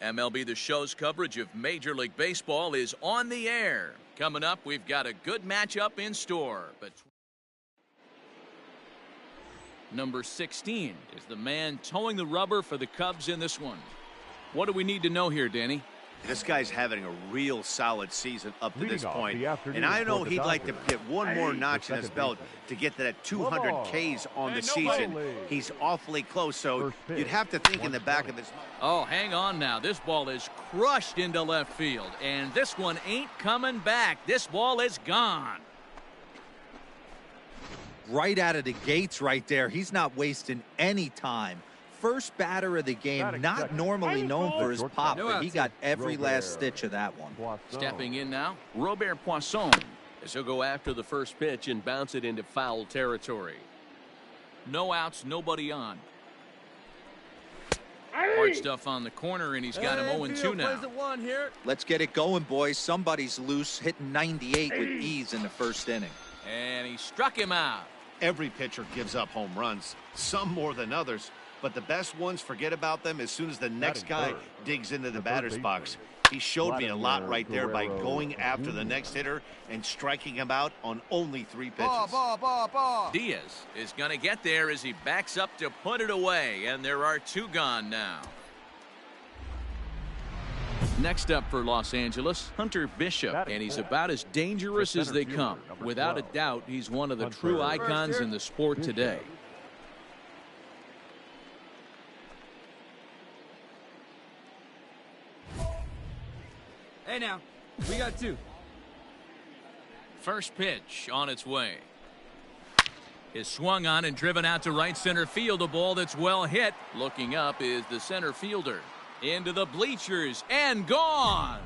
MLB The Show's coverage of Major League Baseball is on the air. Coming up, we've got a good matchup in store. But number 16 is the man towing the rubber for the Cubs in this one. What do we need to know here, Danny? This guy's having a real solid season up to this point, and I know he'd like to get one more notch in his belt to get to that 200 Ks on the season. He's awfully close, so you'd have to think in the back of his mind. Oh, hang on now. This ball is crushed into left field, and this one ain't coming back. This ball is gone. Right out of the gates right there. He's not wasting any time. First batter of the game, not normally known for his pop, but he got every last stitch of that one. Stepping in now, Robert Poisson. As he'll go after the first pitch and bounce it into foul territory. No outs, nobody on. Hard stuff on the corner, and he's got him 0-2 now. Let's get it going, boys. Somebody's loose, hitting 98 with ease in the first inning. And he struck him out. Every pitcher gives up home runs, some more than others. But the best ones, forget about them as soon as the next guy digs into the batter's box. He showed me a lot right there by going after the next hitter and striking him out on only 3 pitches. Diaz is going to get there as he backs up to put it away, and there are 2 gone now. Next up for Los Angeles, Hunter Bishop, and he's about as dangerous as they come. Without a doubt, he's one of the true icons in the sport today. Hey now, we got 2. First pitch on its way. Is swung on and driven out to right center field. A ball that's well hit. Looking up is the center fielder. Into the bleachers and gone.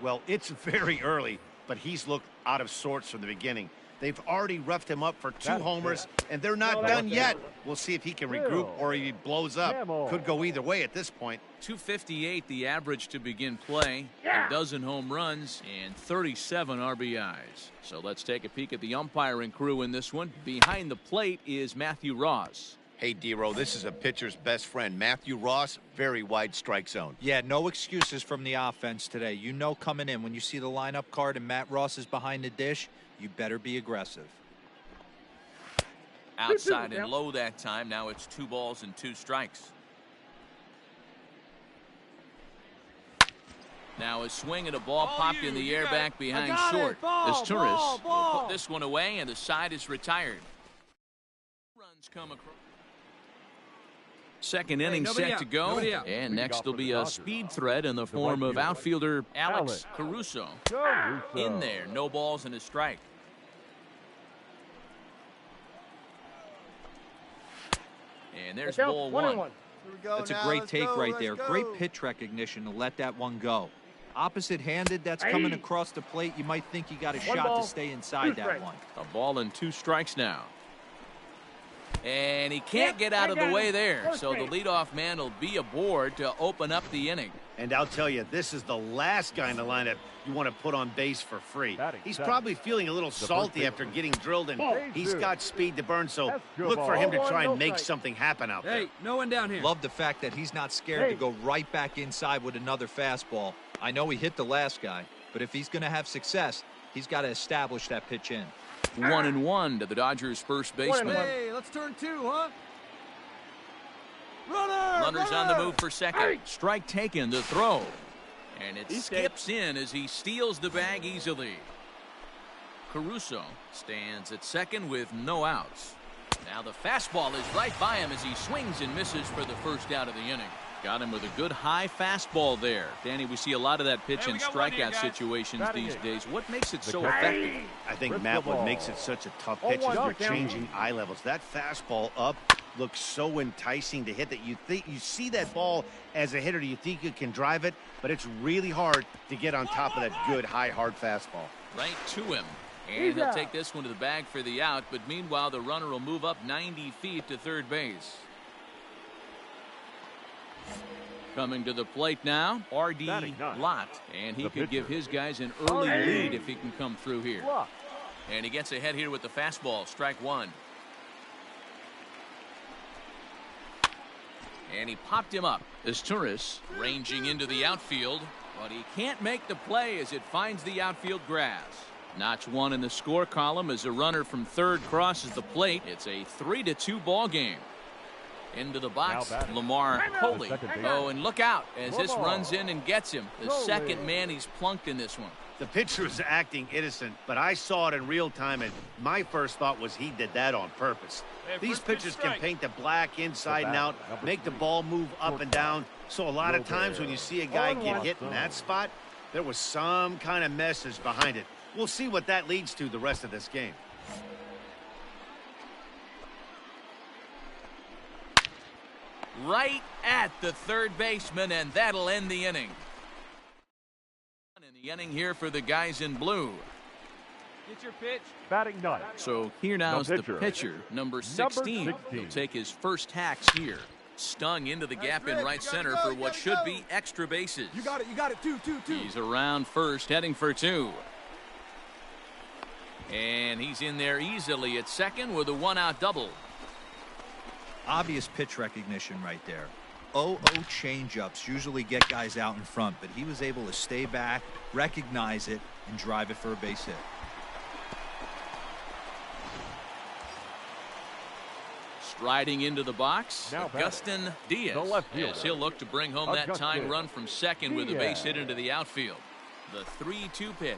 Well, it's very early, but he's looked out of sorts from the beginning. They've already roughed him up for 2 homers, and they're not done yet. We'll see if he can regroup or he blows up. Could go either way at this point. 258 the average to begin play. A dozen home runs and 37 RBIs. So let's take a peek at the umpiring crew in this one. Behind the plate is Matthew Ross. Hey, D-Row, this is a pitcher's best friend. Matthew Ross, very wide strike zone. Yeah, no excuses from the offense today. You know coming in when you see the lineup card and Matt Ross is behind the dish, you better be aggressive. Outside and low that time. Now it's 2 balls and 2 strikes. Now a swing and a ball popped in the air back behind short. As Torres will put this one away, and the side is retired. Runs come across. Second inning set to go, and next will be a speed threat in the form of outfielder Alex Caruso. In there, no balls and a strike. And there's ball 1. That's a great take right there. Great pitch recognition to let that one go. Opposite-handed, that's coming across the plate. You might think you got a shot to stay inside that one. A ball and 2 strikes now. And he can't get out of the way there, so the leadoff man will be aboard to open up the inning. And I'll tell you, this is the last guy in the lineup you want to put on base for free. He's probably feeling a little salty after getting drilled, and he's got speed to burn, so look for him to try and make something happen out there. Hey, no one down here. Love the fact that he's not scared to go right back inside with another fastball. I know he hit the last guy, but if he's going to have success, he's got to establish that pitch in. 1-1 to the Dodgers' first baseman. Hey, let's turn 2, huh? Runners on the move for second. Strike taken, the throw. And it skips in as he steals the bag easily. Caruso stands at second with no outs. Now the fastball is right by him as he swings and misses for the first out of the inning. Got him with a good high fastball there. Danny, we see a lot of that pitch in strikeout situations these days. What makes it so effective? I think, Matt, what makes it such a tough pitch is we're changing eye levels. That fastball up looks so enticing to hit that you see that ball as a hitter, you think you can drive it, but it's really hard to get on top of that good, high, hard fastball. Right to him. And he'll take this one to the bag for the out, but meanwhile the runner will move up 90 feet to third base. Coming to the plate now, R.D. Lott, and he could give his guys an early lead if he can come through here. And he gets ahead here with the fastball, strike 1. And he popped him up. Asturias ranging into the outfield, but he can't make the play as it finds the outfield grass. Notch one in the score column as a runner from third crosses the plate. It's a 3-2 ball game. Into the box, Lamar Coley. Oh, and look out as this runs in and gets him. The second man he's plunked in this one. The pitcher is acting innocent, but I saw it in real time, and my first thought was he did that on purpose. These pitchers can paint the black inside and out, make the ball move up and down. So a lot of times when you see a guy get hit in that spot, there was some kind of message behind it. We'll see what that leads to the rest of this game. Right at the third baseman, and that'll end the inning. In the inning here for the guys in blue. Get your pitch. Batting ninth. So here now's the pitcher, number 16. He'll take his first hacks here. Stung into the gap in right center for what should be extra bases. You got it, two. He's around first, heading for two. And he's in there easily at second with a one-out double. Obvious pitch recognition right there. 0-0 changeups usually get guys out in front, but he was able to stay back, recognize it, and drive it for a base hit. Striding into the box, Augustin Diaz, as he'll look to bring home that tying run from second with a base hit into the outfield. The 3-2 pitch.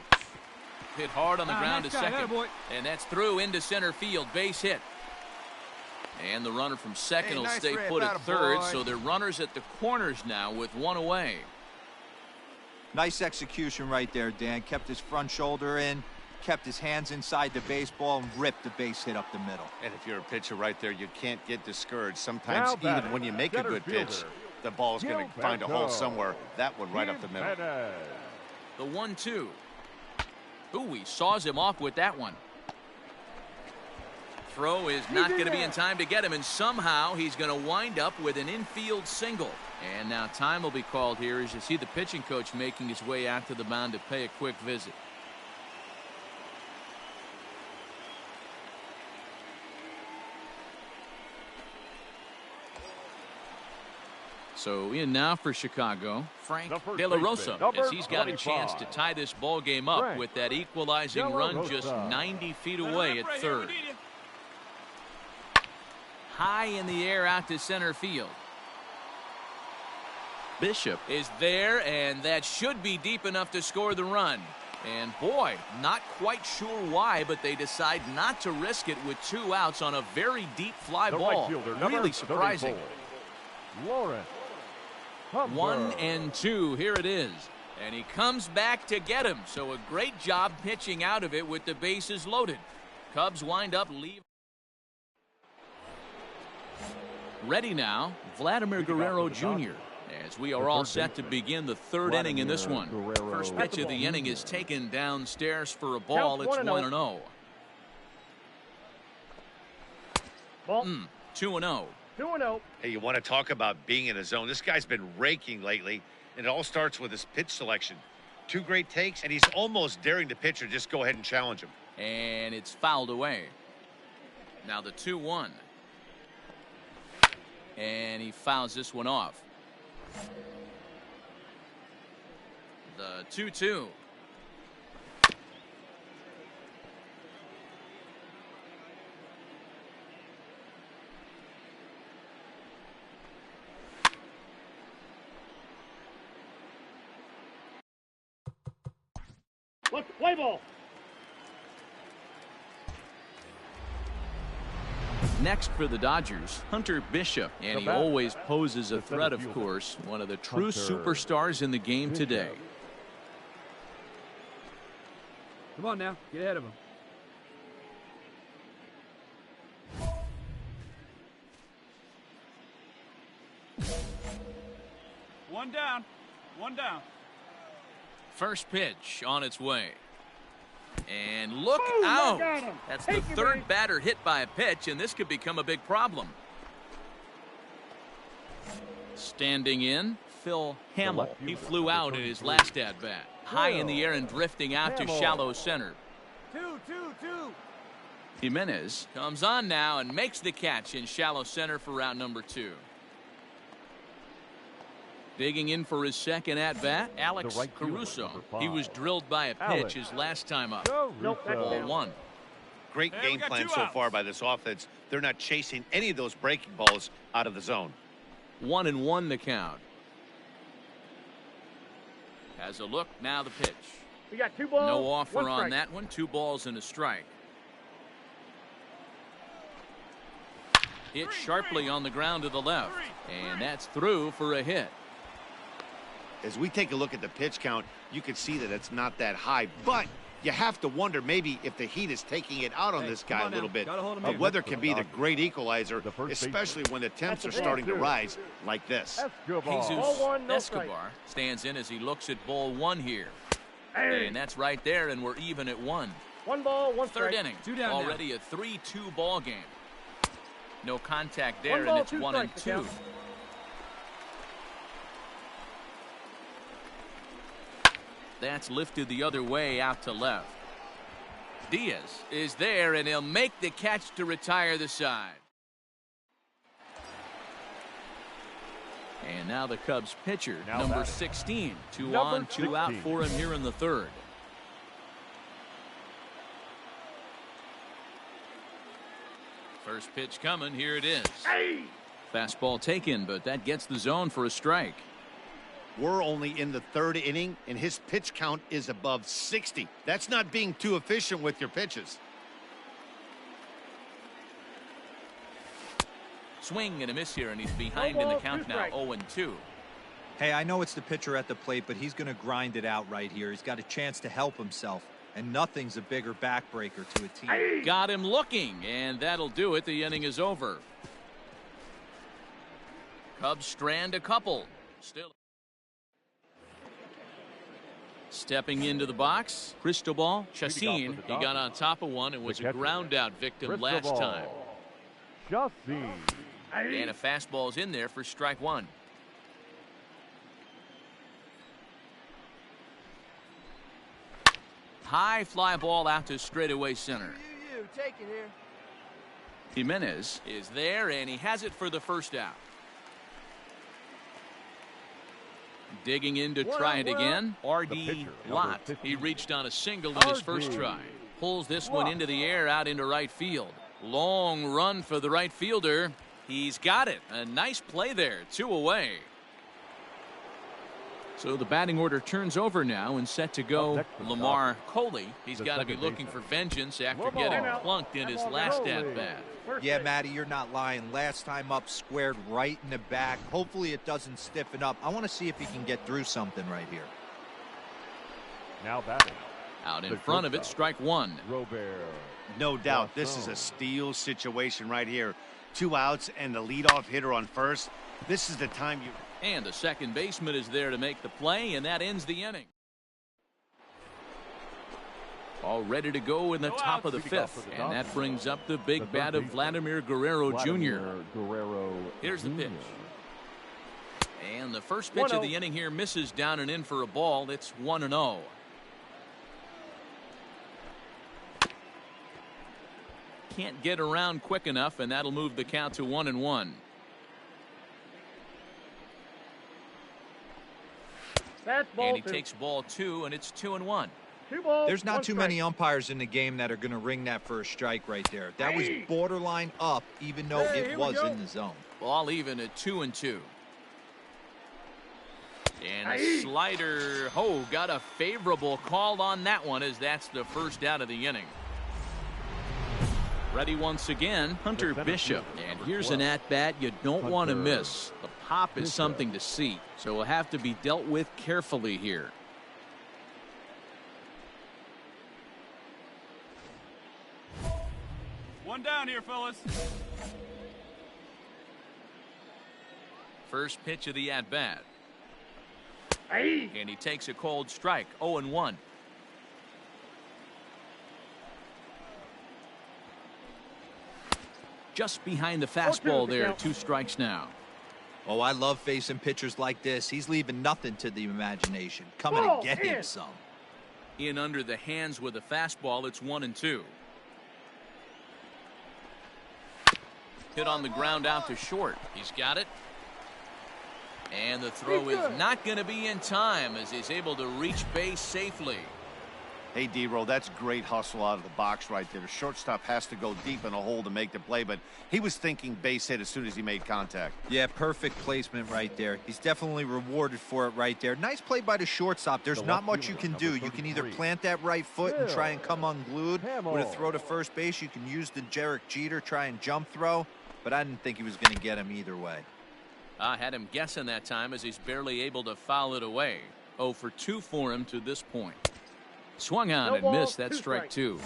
Hit hard on the ground to second, and that's through into center field, base hit. And the runner from second will stay put at third, so they're runners at the corners now with one away. Nice execution right there, Dan. Kept his front shoulder in, kept his hands inside the baseball, and ripped the base hit up the middle. And if you're a pitcher right there, you can't get discouraged. Sometimes even when you make a good pitch, the ball's going to find a hole somewhere. That one right up the middle. The 1-2. Ooh, he saws him off with that one. Throw is not going to be in time to get him, and somehow he's going to wind up with an infield single. And now time will be called here as you see the pitching coach making his way out to the mound to pay a quick visit. So in now for Chicago, Frank De La Rosa, as he's got a chance to tie this ball game up with that equalizing run just 90 feet away at third. High in the air out to center field. Bishop is there, and that should be deep enough to score the run. And boy, not quite sure why, but they decide not to risk it with 2 outs on a very deep fly ball. Really surprising. 1-2, here it is. And he comes back to get him, so a great job pitching out of it with the bases loaded. Cubs wind up leaving. Ready now, Vladimir Guerrero Jr. as we are all set to begin the third inning in this one. First pitch of the inning is taken downstairs for a ball. It's 1-0. 2-0. 2-0. Hey, you want to talk about being in a zone? This guy's been raking lately, and it all starts with his pitch selection. 2 great takes, and he's almost daring the pitcher just go ahead and challenge him. And it's fouled away. Now the 2-1. And he fouls this one off. The 2-2. Let's play ball. Next for the Dodgers, Hunter Bishop, and he always poses a threat, of course, one of the true superstars in the game today. Come on now, get ahead of him. One down. First pitch on its way. And look out. That's the third batter hit by a pitch, and this could become a big problem. Standing in, Phil Hamill. He flew out in his last at-bat. High in the air and drifting out to shallow center. 2-2-2. Jimenez comes on now and makes the catch in shallow center for route number 2. Digging in for his second at-bat, Alex Caruso. He was drilled by a pitch his last time up. Ball one. Great game plan so far by this offense. They're not chasing any of those breaking balls out of the zone. 1-1 the count. Has a look, now the pitch. We got 2 balls. No offer on that one. 2 balls and a strike. Hit sharply on the ground to the left. And that's through for a hit. As we take a look at the pitch count, you can see that it's not that high, but you have to wonder maybe if the heat is taking it out on this guy a little bit. But weather can be the great equalizer, especially when the temps are starting to rise like this. Jesus Escobar stands in as he looks at ball one here. And that's right there, and we're even at 1. 1 ball, 1 strike. Third inning. 2 down Already now. a 3-2 ball game. No contact there, and it's 1-2. That's lifted the other way out to left. Diaz is there, and he'll make the catch to retire the side. And now the Cubs pitcher, number 16. 2 on, 2 out for him here in the third. First pitch coming, here it is. Fastball taken, but that gets the zone for a strike. We're only in the 3rd inning, and his pitch count is above 60. That's not being too efficient with your pitches. Swing and a miss here, and he's behind in the count now, 0-2. Hey, I know it's the pitcher at the plate, but he's going to grind it out right here. He's got a chance to help himself, and nothing's a bigger backbreaker to a team. Got him looking, and that'll do it. The inning is over. Cubs strand a couple. Still. Stepping into the box, Cristobal Chacin. He got on top of one and was a ground out victim last time. And a fastball's in there for strike 1. High fly ball out to straightaway center. Take it here. Jimenez is there, and he has it for the first out. Digging in to try it again. R.D. Lott. He reached on a single in his first try. Pulls this one into the air out into right field. Long run for the right fielder. He's got it. A nice play there. 2 away. So the batting order turns over now and set to go Lamar Coley. He's got to be looking for vengeance after getting plunked in his last at-bat. Yeah, Matty, you're not lying. Last time up, squared right in the back. Hopefully it doesn't stiffen up. I want to see if he can get through something right here. Now batting. Out in front of it, strike 1. No doubt, this is a steal situation right here. 2 outs and the leadoff hitter on first. This is the time you... And the second baseman is there to make the play, and that ends the inning. All ready to go in the top of the 5th, and that brings up the big bat of Vladimir Guerrero Jr. Here's the pitch. And the first pitch of the inning here misses down and in for a ball. It's 1-0. Can't get around quick enough, and that'll move the count to 1-1. And he takes ball 2, and it's 2-1. There's not too many umpires in the game that are going to ring that for a strike right there. That was borderline up, even though it was in the zone. Ball even at 2-2. And a slider. Oh, got a favorable call on that one, as that's the first out of the inning. Ready once again, Hunter Bishop. And here's an at-bat you don't want to miss. The pop is something to see, so will have to be dealt with carefully here. One down here, fellas. First pitch of the at-bat. And he takes a cold strike, 0-1. Just behind the fastball there, 2 strikes now. Oh, I love facing pitchers like this. He's leaving nothing to the imagination. Coming to get him some. In under the hands with a fastball, it's 1-2. Hit on the ground out to short. He's got it. And the throw is not going to be in time as he's able to reach base safely. Hey, D-Roll, that's great hustle out of the box right there. The shortstop has to go deep in a hole to make the play, but he was thinking base hit as soon as he made contact. Yeah, perfect placement right there. He's definitely rewarded for it right there. Nice play by the shortstop. There's not much you can do. You can either plant that right foot and try and come unglued, or to throw to first base, you can use the Derek Jeter, try and jump throw, but I didn't think he was going to get him either way. I had him guessing that time as he's barely able to foul it away. 0 for 2 for him to this point. Swung on and missed. That strike 2.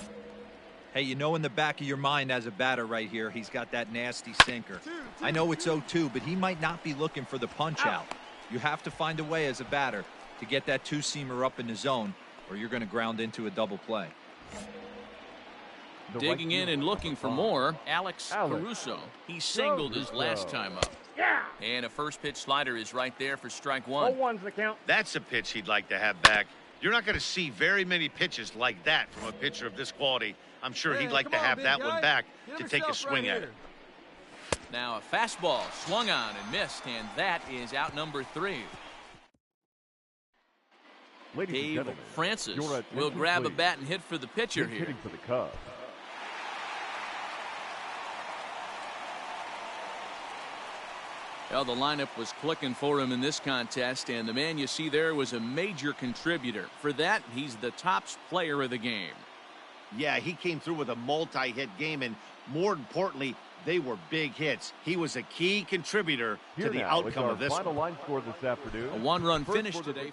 Hey, you know in the back of your mind as a batter right here, he's got that nasty sinker. I know it's 0-2, but he might not be looking for the punch out. You have to find a way as a batter to get that two-seamer up in the zone, or you're going to ground into a double play. Digging in and looking for more, Alex Caruso. He singled his last time up. And a first pitch slider is right there for strike 1. 0-1's the count. That's a pitch he'd like to have back. You're not going to see very many pitches like that from a pitcher of this quality. I'm sure he'd like to have that one back to take a swing at it. Now a fastball swung on and missed, and that is out number 3. Dave Francis will grab a bat and hit for the pitcher here. Hitting for the Cubs. Well, the lineup was clicking for him in this contest, and the man you see there was a major contributor. For that, he's the top player of the game. Yeah, he came through with a multi-hit game, and more importantly, they were big hits. He was a key contributor to the outcome of this one. Final line score this afternoon. A one-run finish today.